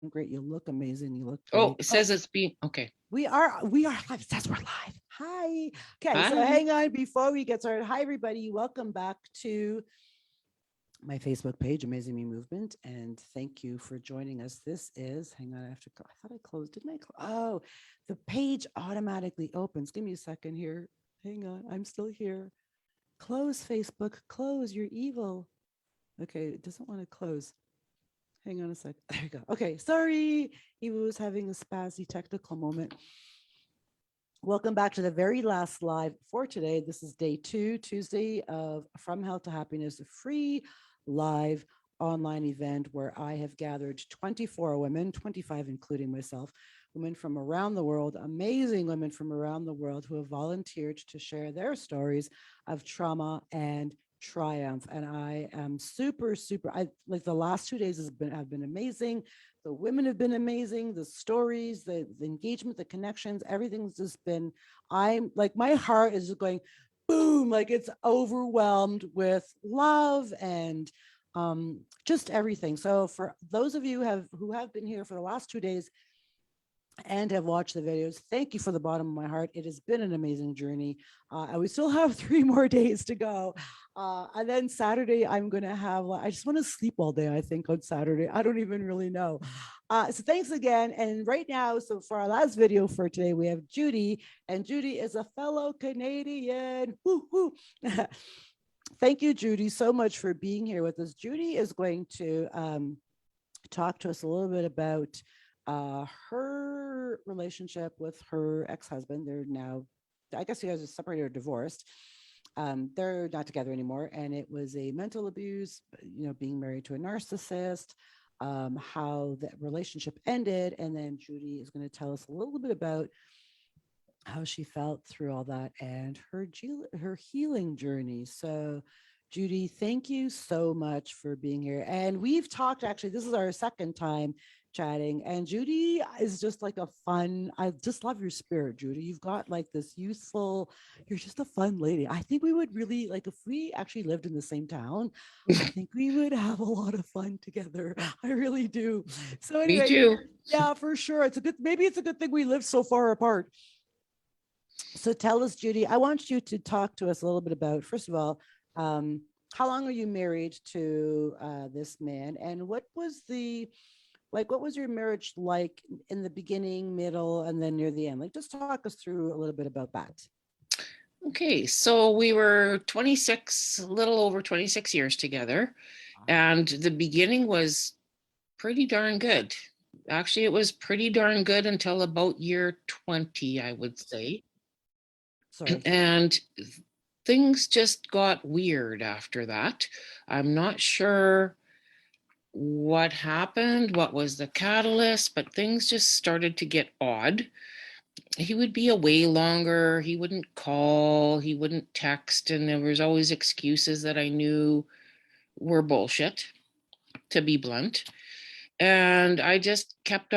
great. You look amazing. You look Oh, great. it Oh, says it's being okay. we are live. It says we're live. Hi. Okay, so Hi. hang on before we get started. Hi, everybody. Welcome back to my Facebook page, Amazing Me Movement, and thank you for joining us. This is, hang on, I have to, I thought I closed, didn't I? Oh, the page automatically opens. Give me a second here. Hang on, I'm still here. Close Facebook, close, you're evil. Okay, it doesn't want to close. Hang on a sec. There you go. Okay, sorry. He was having a spazzy technical moment. Welcome back to the very last live for today. This is day 2, Tuesday of From Health to Happiness, a free live online event where I have gathered 24 women, 25 including myself, women from around the world, amazing women from around the world who have volunteered to share their stories of trauma and triumph. And I am super, I like the last 2 days have been amazing. The women have been amazing. The stories, the engagement, the connections, everything's just been, I'm like, my heart is just going boom, like it's overwhelmed with love and just everything. So for those of you who have been here for the last 2 days and have watched the videos, thank you for the bottom of my heart. It has been an amazing journey. And we still have 3 more days to go. And then Saturday, I'm going to have, I just want to sleep all day, I think, on Saturday. I don't even really know. So thanks again. And right now, so for our last video for today, we have Judy, and Judy is a fellow Canadian. Woo, woo. Thank you, Judy, so much for being here with us. Judy is going to talk to us a little bit about her relationship with her ex-husband. They're now, I guess you guys are separated or divorced. They're not together anymore, and it was a mental abuse. Being married to a narcissist. How that relationship ended, and then Judy is going to tell us a little bit about how she felt through all that and her healing journey. So, Judy, thank you so much for being here. And we've talked, actually, this is our second time chatting. And Judy is just like a fun, I just love your spirit, Judy. You've got like this youthful, you're just a fun lady. I think we would really, like, if we actually lived in the same town, I think we would have a lot of fun together. I really do. So, Me anyway, too. yeah, for sure. Maybe it's a good thing we live so far apart. So tell us, Judy, I want you to talk to us a little bit about, first of all, how long are you married to this man? And what was your marriage like in the beginning, middle, and then near the end? Like, just talk us through a little bit about that. Okay, so we were 26, a little over 26 years together, and the beginning was pretty darn good. Actually, it was pretty darn good until about year 20, I would say. Sorry. And things just got weird after that. I'm not sure what happened, what was the catalyst, but things just started to get odd. He would be away longer. He wouldn't call, he wouldn't text, and there was always excuses that I knew were bullshit, to be blunt. And I just kept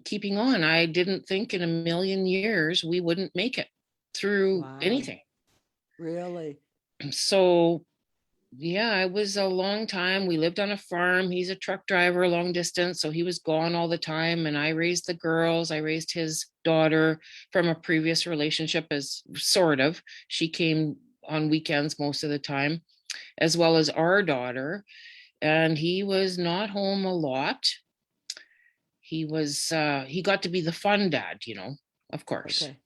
keeping on. I didn't think in a million years we wouldn't make it through Wow. anything. Really? So yeah, it was a long time. We lived on a farm. He's a truck driver, long distance, so he was gone all the time. And I raised the girls. I raised his daughter from a previous relationship, as sort of. She came on weekends most of the time, as well as our daughter. And he was not home a lot. He got to be the fun dad, of course. Okay.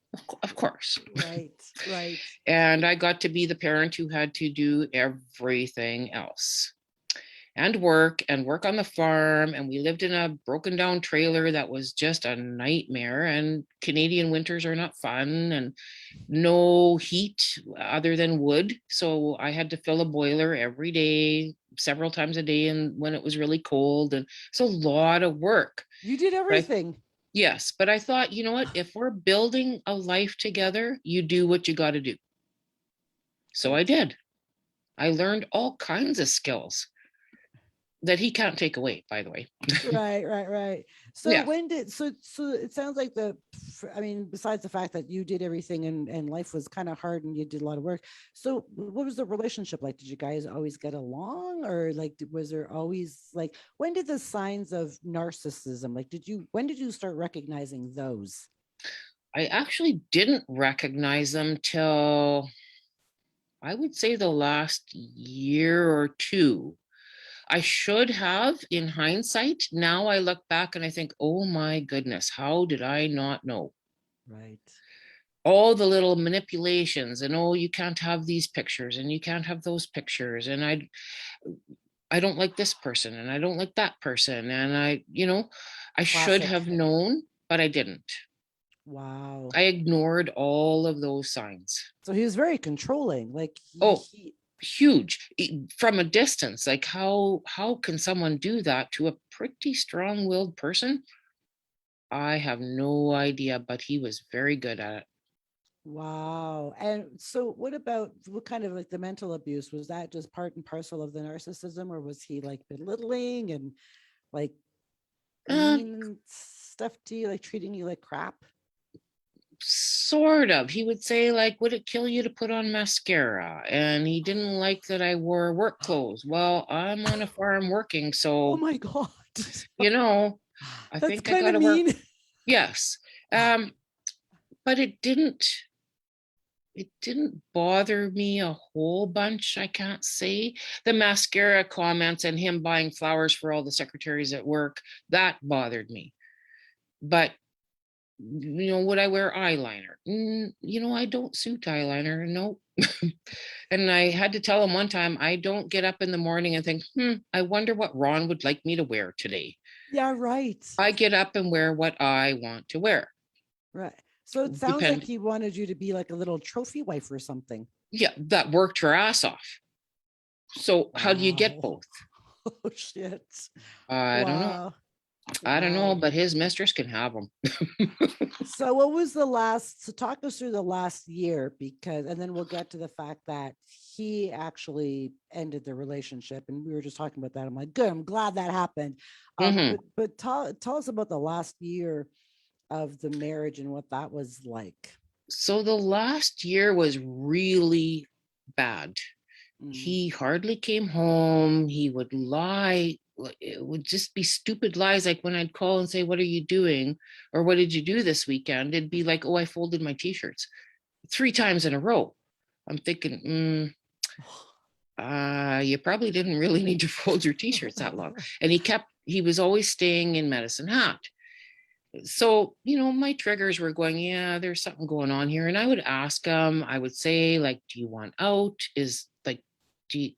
Of course. Right. Right. And I got to be the parent who had to do everything else and work on the farm. And we lived in a broken down trailer that was just a nightmare. And Canadian winters are not fun, and no heat other than wood. So I had to fill a boiler every day, several times a day, and when it was really cold. And it's a lot of work. You did But I everything. Yes, but I thought, you know what? If we're building a life together, you do what you got to do. So I Great. did. I learned all kinds of skills. that he can't take away, by the way. Right. So Yeah. when did so it sounds like I mean, besides the fact that you did everything and life was kind of hard and you did a lot of work. So what was the relationship like? Did you guys always get along, or like was there always like when did the signs of narcissism, like when did you start recognizing those? I actually didn't recognize them till I would say the last year or two. I should have in hindsight. Now I look back and I think, oh my goodness, how did I not know? Right. All the little manipulations and oh, you can't have these pictures and you can't have those pictures. And I don't like this person and I don't like that person. And I should Classic. have known, but I didn't. Wow. I ignored all of those signs. So he was very controlling. Like Oh, huge from a distance. Like how can someone do that to a pretty strong-willed person? I have no idea, but he was very good at it. Wow. And so what kind of like the mental abuse? Was that just part and parcel of the narcissism, or was he like belittling and like Uh, mean stuff to you, like treating you like crap? Sort of. He would say, like, would it kill you to put on mascara? And he didn't like that I wore work clothes. Well, I'm on a farm working, Oh so my God. you know, I That's think I kind of gotta work. mean. Yes. But it didn't bother me a whole bunch, I can't say. The mascara comments and him buying flowers for all the secretaries at work, that bothered me. But would I wear eyeliner? I don't suit eyeliner. No. And I had to tell him one time, I don't get up in the morning and think, I wonder what Ron would like me to wear today. Yeah, right. I get up and wear what I want to wear. Right. So it sounds like Depend. he wanted you to be like a little trophy wife or something. Yeah, that worked her ass off. So how do you get Wow. both? Oh shit. I don't know. Wow. I don't know, Wow. but his mistress can have them. So what was the last, so talk us through the last year, because, and then we'll get to the fact that he actually ended the relationship. And we were just talking about that. I'm like, good, I'm glad that happened. Hmm. But tell us about the last year of the marriage and what that was like. So the last year was really bad. Mm. He hardly came home. He would lie. It would just be stupid lies. Like when I'd call and say, "What are you doing?" or "What did you do this weekend?" It'd be like, "Oh, I folded my t-shirts 3 times in a row." I'm thinking, you probably didn't really need to fold your t-shirts that long. And he was always staying in Medicine Hat. So, my triggers were going, yeah, there's something going on here. And I would ask him, I would say, like, do you want out? Is like, do you,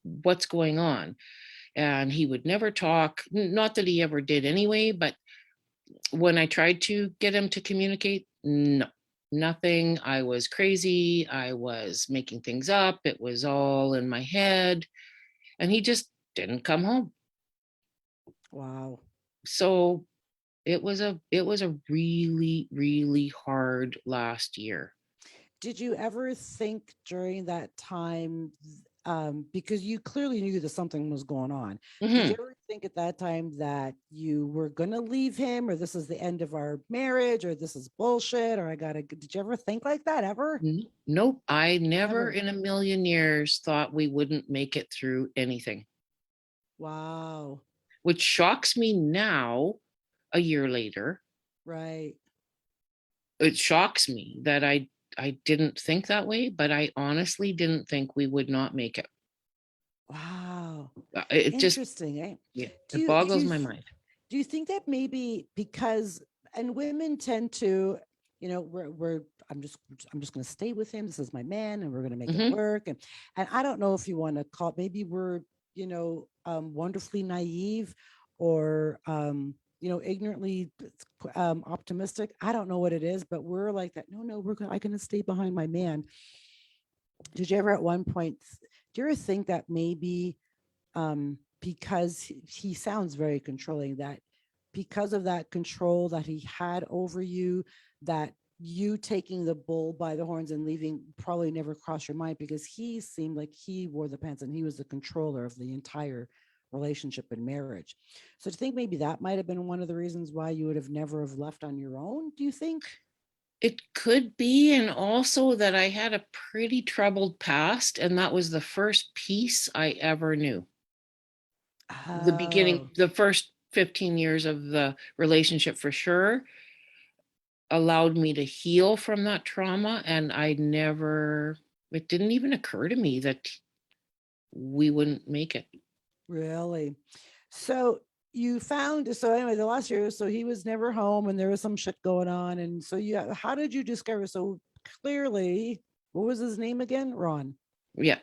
what's going on? And he would never talk. Not that he ever did anyway, but when I tried to get him to communicate, no, nothing. I was crazy. I was making things up. It was all in my head. And he just didn't come home. Wow. So it was a really, really hard last year. Did you ever think during that time, because you clearly knew that something was going on, did you Hmm. ever think at that time that you were going to leave him, or this is the end of our marriage, or this is bullshit, or did you ever think like that ever? Nope. I never Never. in a million years thought we wouldn't make it through anything, Wow. which shocks me now, a year later. Right. It shocks me that I didn't think that way, but I honestly didn't think we would not make it. Wow. It just, Interesting, eh? yeah, Do it you do boggles you my mind. do you think that maybe because, and women tend to, we're I'm just going to stay with him, this is my man, and we're going to make it Hmm. work, and I don't know if you want to call, maybe we're, wonderfully naive, or ignorantly optimistic. I don't know what it is, but we're like that. No, I'm going to stay behind my man. Did you ever at one point, do you ever think that maybe, because he sounds very controlling, that because of that control that he had over you, that you taking the bull by the horns and leaving probably never crossed your mind, because he seemed like he wore the pants and he was the controller of the entire relationship and marriage. So do you think maybe that might have been one of the reasons why you would have never have left on your own? Do you think? It could be, and also that I had a pretty troubled past, and that was the first peace I ever knew. The beginning, Oh, the first 15 years of the relationship for sure allowed me to heal from that trauma, and it didn't even occur to me that we wouldn't make it. really? So you found, so anyway, the last year, so he was never home and there was some shit going on. And so how did you discover? So clearly, what was his name again? Ron. Yeah.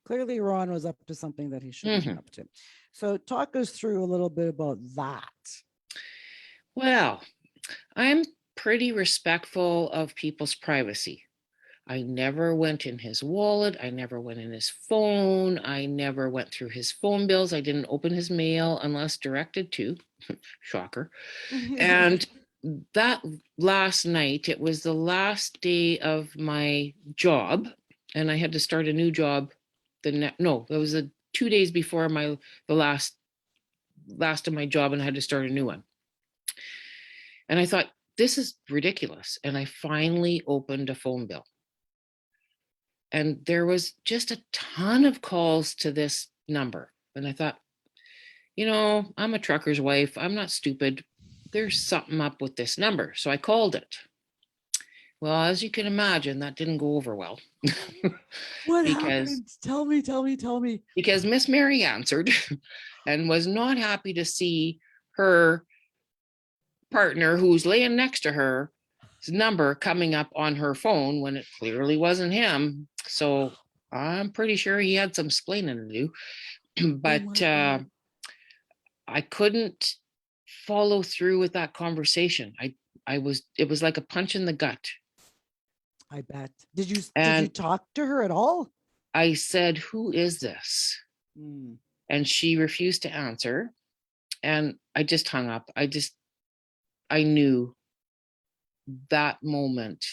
Clearly, Ron was up to something that he shouldn't have been Mhm. up to. So talk us through a little bit about that. Well, I'm pretty respectful of people's privacy. I never went in his wallet. I never went in his phone. I never went through his phone bills. I didn't open his mail unless directed to. Shocker. And that last night, it was the last day of my job, and I had to start a new job. No, it was 2 days before the last of my job, and I had to start a new one. And I thought, this is ridiculous. And I finally opened a phone bill. And there was just a ton of calls to this number. And I thought, I'm a trucker's wife. I'm not stupid. There's something up with this number. So I called it. Well, as you can imagine, that didn't go over well. What because happened? Tell me, tell me, tell me. because Miss Mary answered and was not happy to see her partner, who's laying next to her, number coming up on her phone when it clearly wasn't him. So I'm pretty sure he had some explaining to do. Oh But my God. I couldn't follow through with that conversation. It was like a punch in the gut. I bet. Did you And talk to her at all? I said, "Who is this?" Mm. And she refused to answer. And I just hung up. I knew that moment.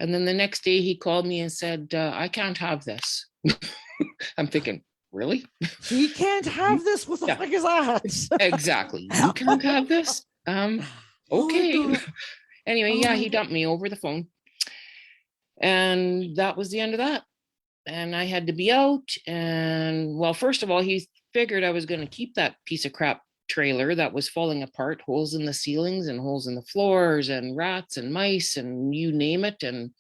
And then the next day he called me and said, I can't have this. I'm thinking, really? He can't have this. What the Yeah, fuck is that? exactly. You can't have this. Oh my Okay. God. Anyway, Oh yeah, my he God. dumped me over the phone. And that was the end of that. And I had to be out. And well, first of all, he figured I was going to keep that piece of crap trailer that was falling apart, holes in the ceilings and holes in the floors and rats and mice and you name it. And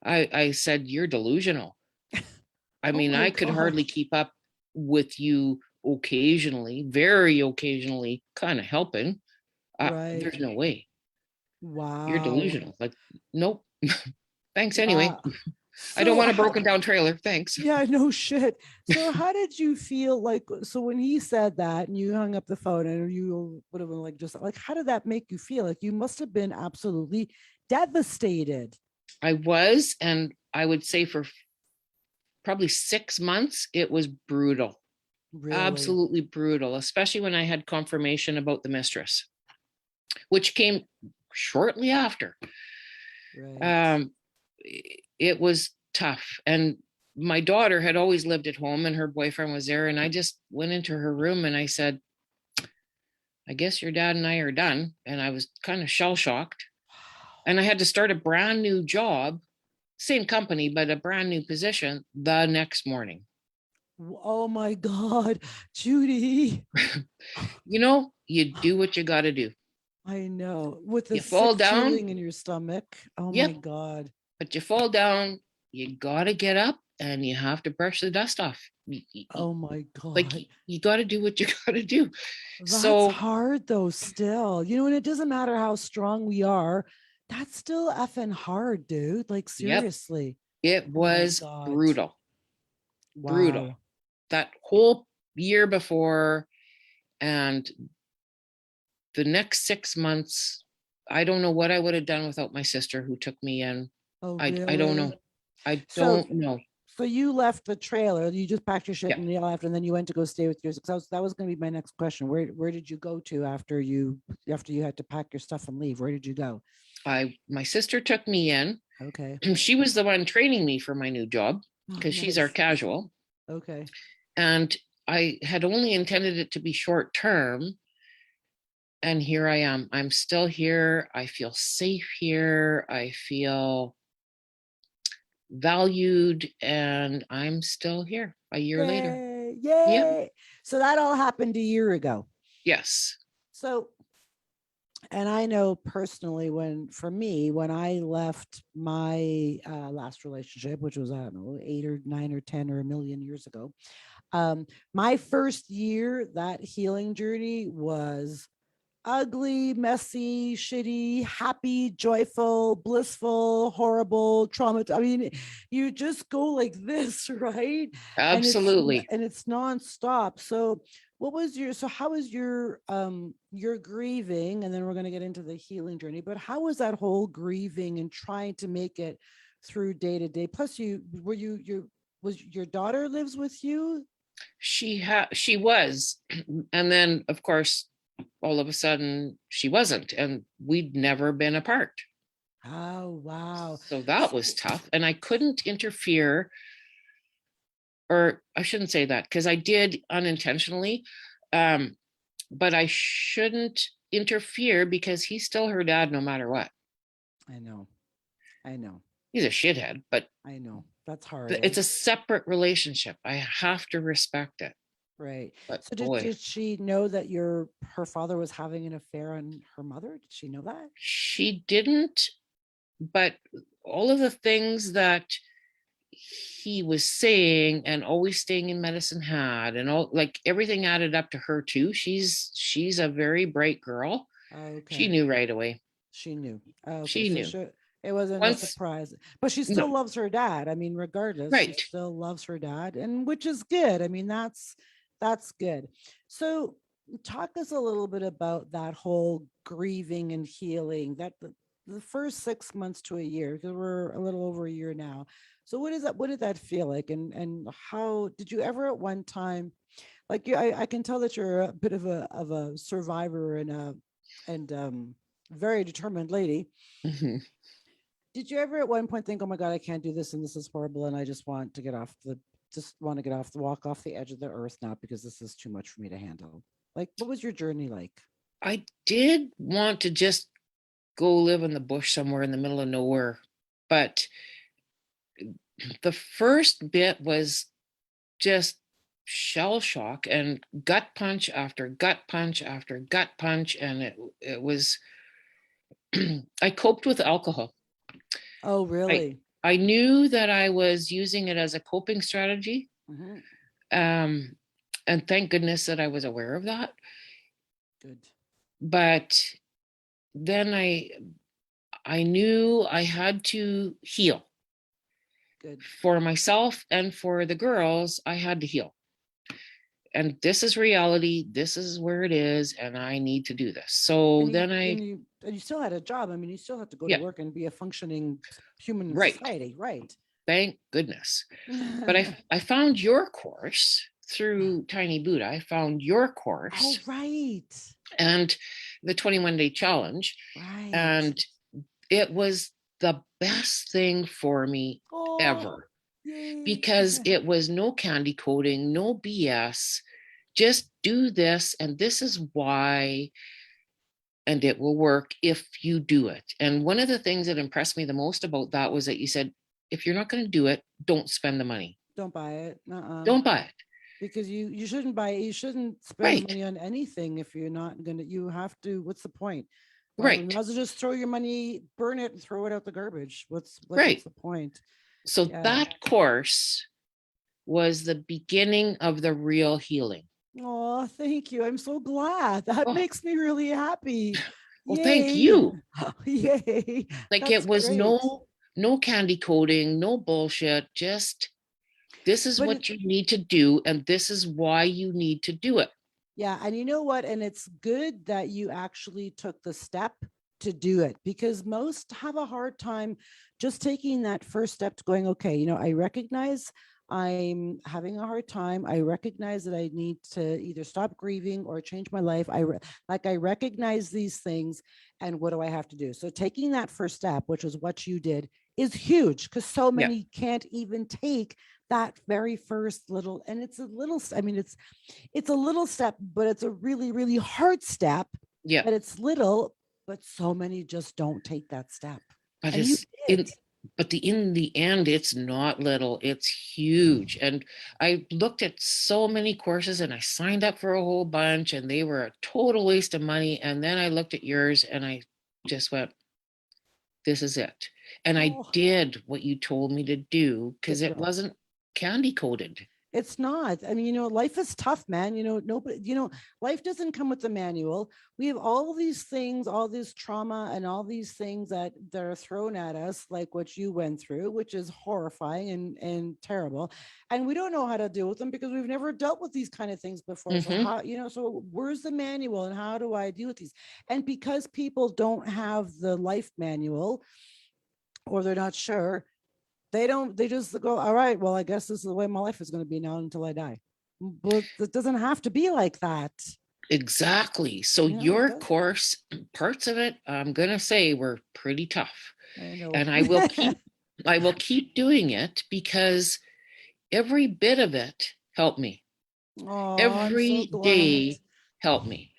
I said, "You're delusional. I Oh mean, my I could hardly gosh. keep up with you occasionally, very occasionally, kind of helping. Right. There's no way. You're Wow. delusional." Like, nope. Thanks anyway. Wow. I don't So want a broken down trailer. Thanks. yeah, no shit. So how did you feel like, so when he said that and you hung up the phone and you would have been like, just like, how did that make you feel? Like you must have been absolutely devastated. I was, and I would say for probably 6 months, it was brutal, Really? absolutely brutal, especially when I had confirmation about the mistress, which came shortly after. Right. Um, it was tough. And my daughter had always lived at home and her boyfriend was there. And I just went into her room and I said, "I guess your dad and I are done." And I was kind of shell shocked. And I had to start a brand new job, same company, but a brand new position the next morning. Oh my God, Judy. You do what you got to do. I know. With the You fall sick down, feeling in your stomach. Oh my yep, God. but you fall down, you got to get up and you have to brush the dust off. Oh my Like God. you got to do what you got to do. That's So, hard though, still. And it doesn't matter how strong we are. That's still effing hard, dude. Like, yep, seriously. it Oh my was God. brutal, brutal. Wow. That whole year before and the next 6 months, I don't know what I would have done without my sister who took me in. Oh, I don't know. really? I So, don't know. so you left the trailer, you just packed your shit Yeah. and you left, and then you went to go stay with your, because that was going to be my next question. Where did you go to after you had to pack your stuff and leave? Where did you go? My sister took me in. Okay. She was the one training me for my new job Oh, because she's our nice. casual. Okay. And I had only intended it to be short term. And here I am. I'm still here. I feel safe here. I feel valued, and I'm still here a year later. Yay, Yep. yay. So that all happened a year ago. Yes. So, and I know personally for me, when I left my last relationship, which was, I don't know, 8 or 9 or 10 or a million years ago, my first year, that healing journey was ugly, messy, shitty, happy, joyful, blissful, horrible, trauma. I mean, you just go like this, right? Absolutely. And it's nonstop. So how was your grieving? And then we're going to get into the healing journey, but how was that whole grieving and trying to make it through day to day? Plus was your daughter lives with you? She was. And then of course all of a sudden she wasn't, and we'd never been apart. Oh, wow. So that was tough. And I couldn't interfere, or I shouldn't say that because I did unintentionally. But I shouldn't interfere because he's still her dad no matter what. I know. I know. He's a shithead, but I know. That's hard. it's a separate relationship. I have to respect it. Right. But So boy, did she know that her father was having an affair on her mother? Did she know that? she didn't. But all of the things that he was saying and always staying in Medicine Hat and all, like everything added up to her too. She's a very bright girl. She Okay. knew right away. She knew. Okay. She So knew. it wasn't a Once, surprise, but she still no, loves her dad. I mean, regardless, she right. still loves her dad, and which is good. I mean, that's good. So talk us a little bit about that whole grieving and healing, that the first 6 months to a year, because we're a little over a year now. So what did that feel like? And how did you ever at one time, like I can tell that you're a bit of a survivor and very determined lady. Mhm. Did you ever at one point think, oh my God, I can't do this and this is horrible and I just want to walk off the edge of the earth now because this is too much for me to handle? Like, what was your journey like? I did want to just go live in the bush somewhere in the middle of nowhere, but the first bit was just shell shock and gut punch after gut punch after gut punch, and it was I coped with alcohol. Oh, I really? I knew that I was using it as a coping strategy. Mm-hmm. Um, and thank goodness that I was aware of that. Good. But then I knew I had to heal Good. for myself and for the girls. I had to heal. And this is reality. This is where it is, and I need to do this. So then And you still had a job. I mean, you still have to go to yeah, work and be a functioning human in right. society, right? Thank goodness. But I found your course through Tiny Buddha. I found your Oh, course right. and the 21-day challenge. Right. And it was the best thing for me Oh, ever, yay. because it was no candy coating, no BS. Just do this, and this is why, and it will work if you do it. And one of the things that impressed me the most about that was that you said, if you're not going to do it, don't spend the money. Don't buy it. Don't buy it. Because you shouldn't buy it. You shouldn't spend Right. money on anything if you're not gonna. You have to. What's the point? Well, you might Right. as well just throw your money, burn it, and throw it out the garbage. What's Right. the point? So Yeah. that course was the beginning of the real healing. Oh, thank you. I'm so glad. That Oh, makes me really happy. well, thank Yay. you. Yay. Like it That's was great. no candy coating, no bullshit. Just this is But what you need to do, and this is why you need to do it. yeah, and you know what? And it's good that you actually took the step to do it, because most have a hard time just taking that first step to going, okay, I recognize I'm having a hard time. I recognize that I need to either stop grieving or change my life. I recognize these things, and what do I have to do? So taking that first step, which is what you did, is huge, because so Yeah. many can't even take that very first little, and it's a little, I mean, it's a little step, but it's a really, really hard step, Yeah. but it's little, but so many just don't take that step. But And you it's did. in the end, it's not little, it's huge. And I looked at so many courses and I signed up for a whole bunch and they were a total waste of money. And then I looked at yours and I just went, this is it. And I Oh, did what you told me to do because good it girl. wasn't candy coated. It's not. I mean, life is tough, man. Nobody, life doesn't come with a manual. We have all these things, all this trauma and all these things that are thrown at us, like what you went through, which is horrifying and terrible. And we don't know how to deal with them because we've never dealt with these kind of things before. So Mm-hmm. so where's the manual and how do I deal with these? And because people don't have the life manual or they're not sure, they just go, all right, well, I guess this is the way my life is going to be now until I die. But it doesn't have to be like that. Exactly. So It your does. course, parts of it, I'm gonna say were pretty tough. I know. And I will keep doing it because every bit of it helped me. Oh, I'm so Every glad. day helped me.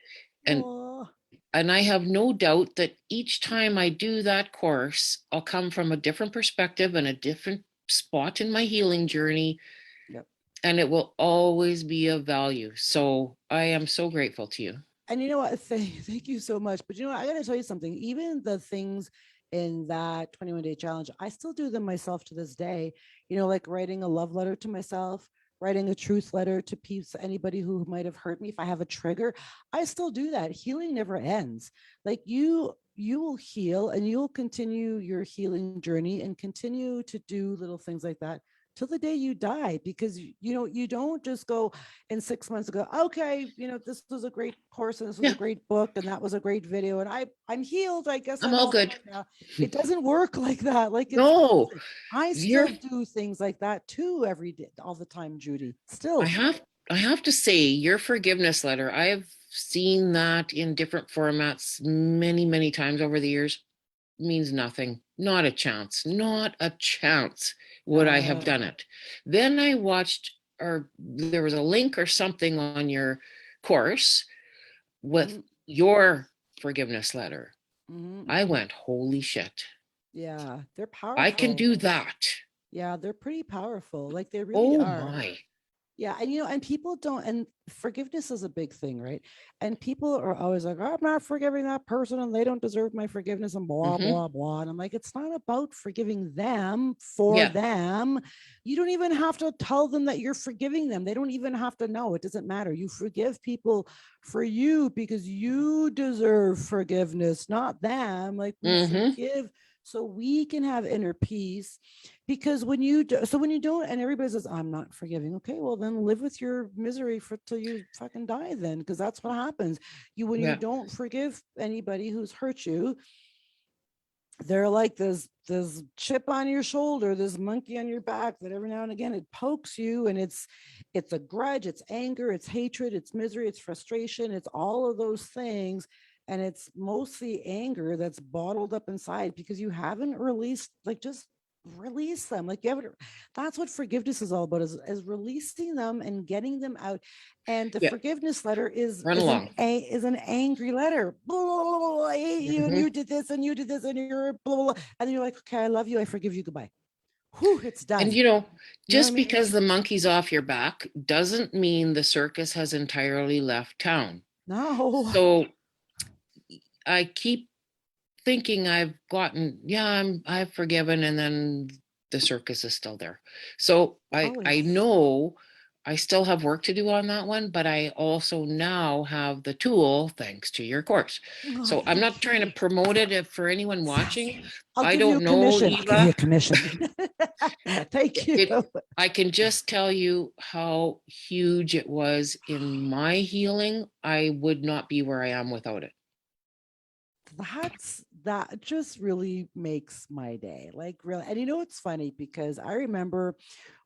And Oh, and I have no doubt that each time I do that course, I'll come from a different perspective and a different spot in my healing journey, yep. and it will always be of value. So I am so grateful to you. And you know what? Thank you so much. But I got to tell you something. Even the things in that 21-day challenge, I still do them myself to this day. Like writing a love letter to myself, writing a truth letter to peace, anybody who might have hurt me. If I have a trigger, I still do that. Healing never ends. Like you will heal and you'll continue your healing journey and continue to do little things like that till the day you die, because you don't just go in 6 months ago, okay, this was a great course and this was a Yeah, great book and that was a great video and I'm healed, I guess I'm I'm all all good. fine now. It doesn't work like that. Like, it No, doesn't. I you're still do things like that too every day, all the time, Judy, I still. have I have to say your forgiveness letter, I've seen that in different formats many, many times over the years. Means nothing. Not a chance. Not a chance would I have uh done it. Then I watched, or there was a link or something on your course with mhm, your forgiveness letter. mhm, I mhm. went, holy shit. Yeah, they're I can powerful. do that. Yeah, they're pretty powerful, like they really Oh are. my. Yeah, and people don't, and forgiveness is a big thing, right? And people are always like, I'm not forgiving that person and they don't deserve my forgiveness and blah, Mm-hmm. blah, blah. And I'm like, it's not about forgiving them for Yeah. them. You don't even have to tell them that you're forgiving them. They don't even have to know. It doesn't matter. You forgive people for you because you deserve forgiveness, not them. Like, we Mm-hmm. forgive so we can have inner peace, because when you do, so when you don't, and everybody says, I'm not forgiving, okay, well then live with your misery for till you fucking die then, because that's what happens. When you Yeah. don't forgive anybody who's hurt you, they're like this chip on your shoulder, this monkey on your back that every now and again it pokes you, and it's a grudge, it's anger, it's hatred, it's misery, it's frustration, it's all of those things. And it's mostly anger that's bottled up inside because you haven't released, like, just release them. Like, you haven't. That's what forgiveness is all about, is releasing them and getting them out. And the Yeah. forgiveness letter is Run is an along. is an angry letter. Blah, blah, blah, blah, I hate you and Mm-hmm. you did this and you did this and you're blah, blah, blah. And then you're like, okay, I love you, I forgive you, goodbye. Whew, it's And done. You know what I just mean? because the monkey's off your back doesn't mean the circus has entirely left town. No. So I keep thinking I've forgiven, and then the circus is still there. So I Always. know I still have work to do on that one, but I also now have the tool thanks to your course. Oh, So I'm not thank trying to you. promote it for anyone watching. I'll I give you a don't know, commission. I'll give you a Eva. commission. Thank you. It I can just tell you how huge it was in my healing. I would not be where I am without it. That just really makes my day, like, really. And it's funny because I remember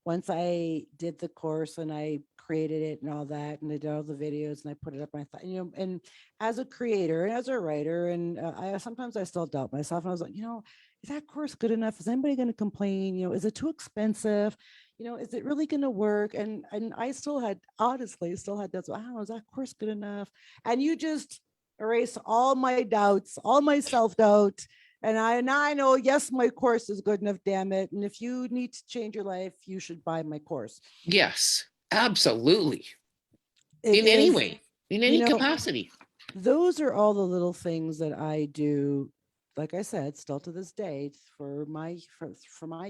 once I did the course and I created it and all that, and I did all the videos and I put it up, and I thought, and as a creator and as a writer, and I sometimes I still doubt myself, and I was like, is that course good enough? Is anybody going to complain? Is it too expensive? is it really going to work? And I still had, honestly, still had doubts. Wow, is that course good enough? And you just erase all my doubts, all my self-doubt. And I know, yes, my course is good enough, damn it. And if you need to change your life, you should buy my course. Yes, absolutely. It In any is, way, in you any know, capacity. those are all the little things that I do, like I said, still to this day for my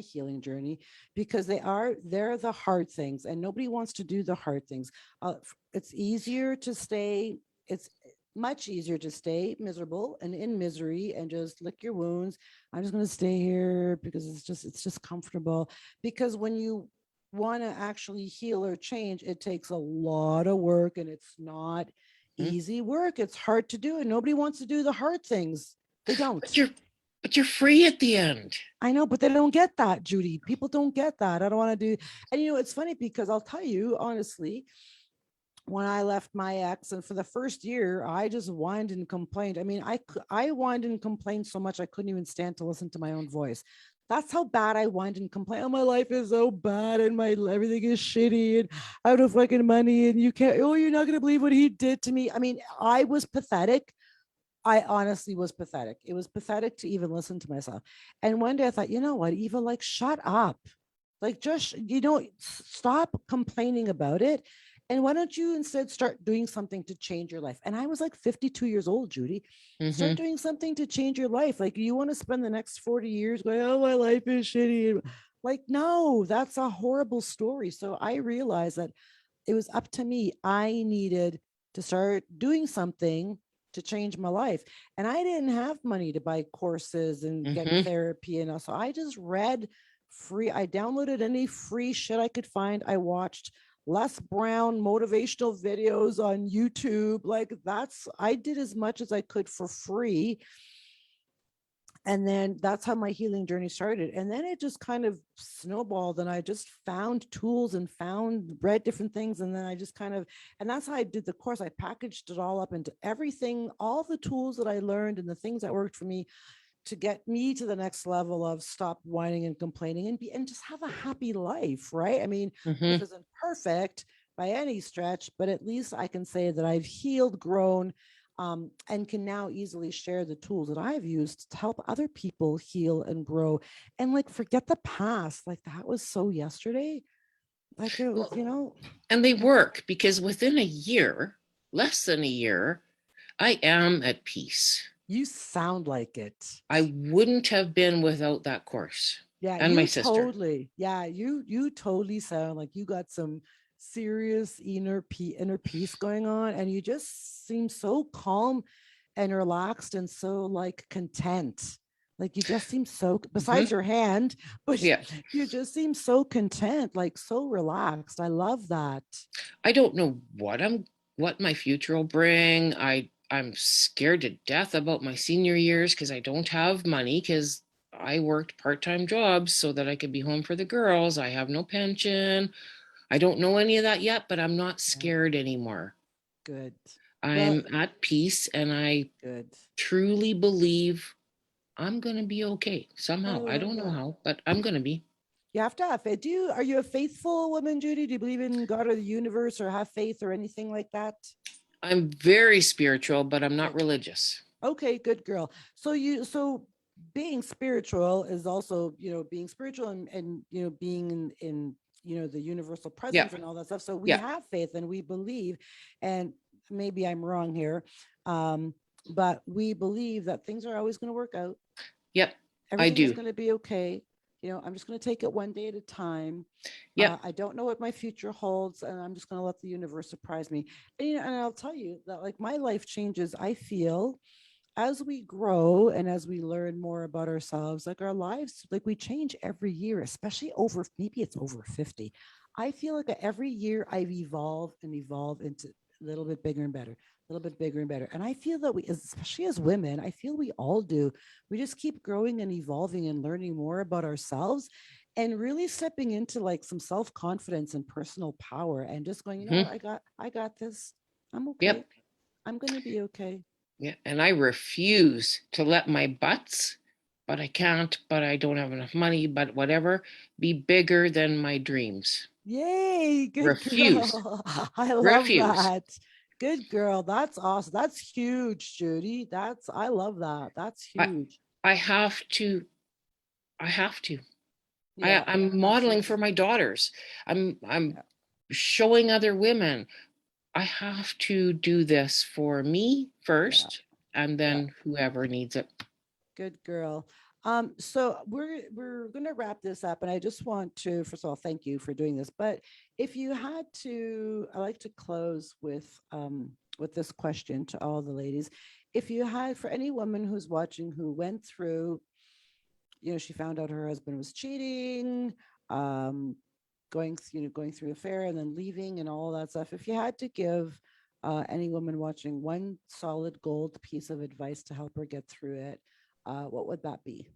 healing journey, because they're the hard things, and nobody wants to do the hard things. It's easier to stay. It's much easier to stay miserable and in misery and just lick your wounds. I'm just going to stay here because it's just comfortable. Because when you want to actually heal or change, it takes a lot of work, and it's not Mhm. easy work. It's hard to do, and nobody wants to do the hard things. They But don't. you're free at the end. I know, but they don't get that, Judy. People don't get that. I don't want to do. And it's funny because I'll tell you honestly, when I left my ex, and for the first year, I just whined and complained. I mean, I whined and complained so much I couldn't even stand to listen to my own voice. That's how bad I whined and complained. Oh, my life is so bad, and my everything is shitty, and out of fucking money, and you can't. Oh, you're not gonna believe what he did to me. I mean, I was pathetic. I honestly was pathetic. It was pathetic to even listen to myself. And one day I thought, you know what, Eva, like, shut up. Like, just, stop complaining about it. And why don't you instead start doing something to change your life? And I was like 52 years old, Judy. Start Mm-hmm. doing something to change your life. Like, you want to spend the next 40 years going, oh, my life is shitty. Like, no, that's a horrible story. So I realized that it was up to me. I needed to start doing something to change my life. And I didn't have money to buy courses and get Mm-hmm. therapy. And so I just read free, I downloaded any free shit I could find. I watched Les Brown motivational videos on YouTube. Like, I did as much as I could for free, and then that's how my healing journey started. And then it just kind of snowballed, and I just found tools and read different things, and then I just kind of, and that's how I did the course. I packaged it all up into everything, all the tools that I learned and the things that worked for me to get me to the next level of stop whining and complaining and just have a happy life, right? I mean, life Mm-hmm. isn't perfect by any stretch, but at least I can say that I've healed, grown, and can now easily share the tools that I've used to help other people heal and grow, and like forget the past. Like, that was so yesterday. Like, it was, And they work because within a year, less than a year, I am at peace. you sound like it. I wouldn't have been without that course Yeah, and my sister. you totally sound like you got some serious inner peace going on, and you just seem so calm and relaxed and so like content. Like, you just seem so, besides Mm-hmm. your hand, but Yeah. you just seem so content, like so relaxed. I love that. I don't know what my future will bring. I'm scared to death about my senior years because I don't have money because I worked part-time jobs so that I could be home for the girls. I have no pension. I don't know any of that yet, but I'm not Yeah, scared anymore. good. Well, I'm at peace and I good. truly believe I'm going to be okay I somehow. I love don't know that. how, but I'm going to be. You have to have faith. Are you a faithful woman, Judy? Do you believe in God or the universe, or have faith or anything like that? I'm very spiritual, but I'm not Good. religious. Okay, good girl. So being spiritual is also, being spiritual, and being in the universal Yeah. presence and all that stuff. So we Yeah. have faith and we believe, and maybe I'm wrong here, um, but we believe that things are always going to work out. Yep. I Everything is do. going to be okay. I'm just going to take it one day at a time. Yep. I don't know what my future holds, and I'm just going to let the universe surprise me. And I'll tell you that, like, my life changes, I feel, as we grow and as we learn more about ourselves. Like, our lives, like, we change every year, especially over, maybe it's over 50. I feel like every year I've evolved into a little bit bigger and better, a little bit bigger and better. And I feel that we, especially as women, I feel we all do. We just keep growing and evolving and learning more about ourselves, and really stepping into like some self-confidence and personal power, and just going, what, Mhm. I got this. I'm okay. Yep. I'm going to be okay. Yeah. And I refuse to let my butts but I can't, but I don't have enough money, but whatever. Be bigger than my dreams. Yay, good Refuse. girl. I love Refuse. that. Good girl. That's awesome. That's huge, Judy. I love that. That's I huge. I have to. I have to. Yeah, I'm modeling for absolutely. my daughters. I'm Yeah, showing other women. I have to do this for me yeah, first, and yeah. then whoever needs it. Good girl. So we're gonna wrap this up, and I just want to first of all thank you for doing this. But if you had to, I like to close with this question to all the ladies. If you had for any woman who's watching who went through, she found out her husband was cheating, um, going through affair and then leaving and all that stuff. If you had to give any woman watching one solid gold piece of advice to help her get through it, what would that be?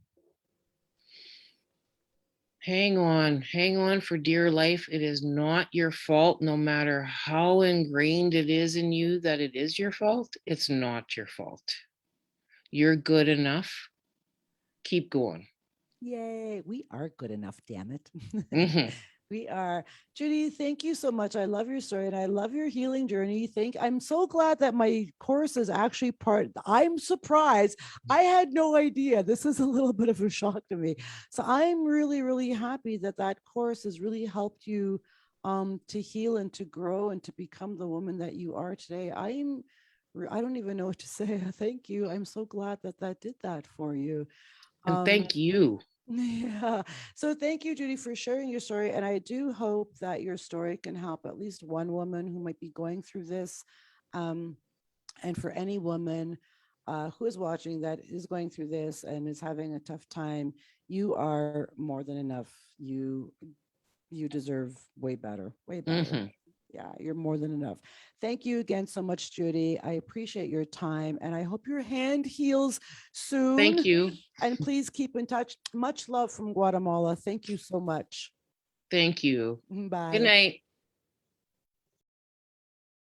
Hang on for dear life. It is not your fault, no matter how ingrained it is in you that it is your fault. It's not your fault. You're good enough. Keep going. Yay, we are good enough, damn it. Hmm. We are. Judy, thank you so much. I love your story and I love your healing journey. I'm so glad that my course is actually I'm surprised. I had no idea. This is a little bit of a shock to me. So I'm really, really happy that that course has really helped you to heal and to grow and to become the woman that you are today. I don't even know what to say. Thank you. I'm so glad that that did that for you. And Um, thank you. yeah. So thank you, Judy, for sharing your story. And I do hope that your story can help at least one woman who might be going through this. Um, and for any woman who is watching that is going through this and is having a tough time, you are more than enough. You deserve way better, way better. Hmm. Yeah, you're more than enough. Thank you again so much, Judy. I appreciate your time and I hope your hand heals Thank soon. you. And please keep in touch. Much love from Guatemala. Thank you so much. Thank you. Good Bye. night.